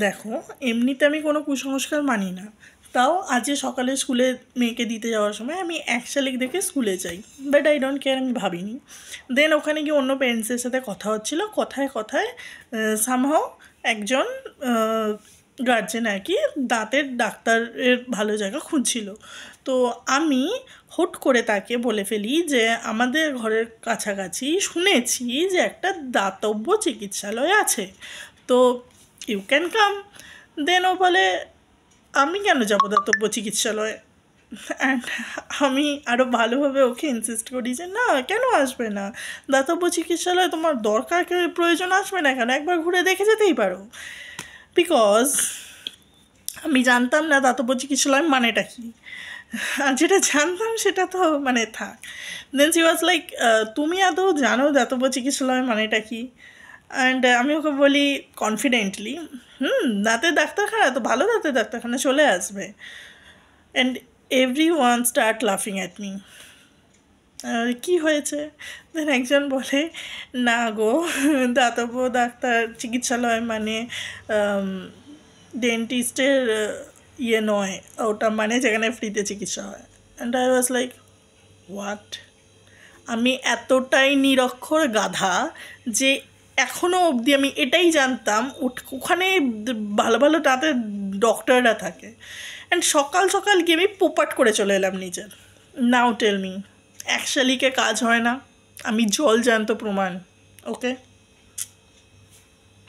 দেখো, এমনিতে আমি কোনো কুসংস্কার মানি না। তাও আজকে সকালে স্কুলে মেয়েকে দিতে যাওয়ার সময় আমি এক শালিক দেখে স্কুলে যাই, বাট আই ডোন্ট কেয়ার, আমি ভাবিনি। দেন ওখানে গিয়ে অন্য পেরেন্টসদের সাথে কথা হচ্ছিলো, কথায় কথায় সামহাও একজন গার্জেন আর কি দাঁতের ডাক্তারের ভালো জায়গা খুঁজছিল। তো আমি হুট করে তাকে বলে ফেলি যে আমাদের ঘরের কাছাকাছি শুনেছি যে একটা দাতব্য চিকিৎসালয় আছে, তো ইউ ক্যান কাম। দেন ও বলে আমি কেন যাবো দাতব্য চিকিৎসালয়ে। অ্যান্ড আমি আরও ভালোভাবে ওকে ইনসিস্ট করি যে না, কেন আসবে না, দাতব্য চিকিৎসালয়ে তোমার দরকার প্রয়োজন আসবে না কেন, একবার ঘুরে দেখে যেতেই পারো। বিকজ আমি জানতাম না দাতব্য চিকিৎসালয় মানেটা কী, আর যেটা জানতাম সেটা তো মানে থাক। দেন সি ওয়াজ লাইক তুমি আদৌ জানো দাতব্য চিকিৎসালয় মানেটা কী? অ্যান্ড আমি ওকে বলি কনফিডেন্টলি, দাঁতের ডাক্তারখানা তো ভালো, দাঁতের ডাক্তারখানা চলে আসবে। অ্যান্ড এভরি ওয়ান স্টার্ট লাফিং অ্যাট মি। কী হয়েছে? দেন একজন বলে না গো, দাতব্য ডাক্তার চিকিৎসালয় মানে ডেন্টিস্টের ইয়ে নয়, ওটা মানে যেখানে ফ্রিতে চিকিৎসা হয়। And I was like what? আমি এতটাই নিরক্ষর গাধা যে এখনও অবধি আমি এটাই জানতাম ওখানে ভালো ভালো দাঁতের ডক্টররা থাকে। অ্যান্ড সকাল সকাল গিয়ে আমি পোপাট করে চলে এলাম নিজের। নাও টেল মি, এক শালিকে কাজ হয় না, আমি জল জ্যান্ত প্রমাণ। ওকে।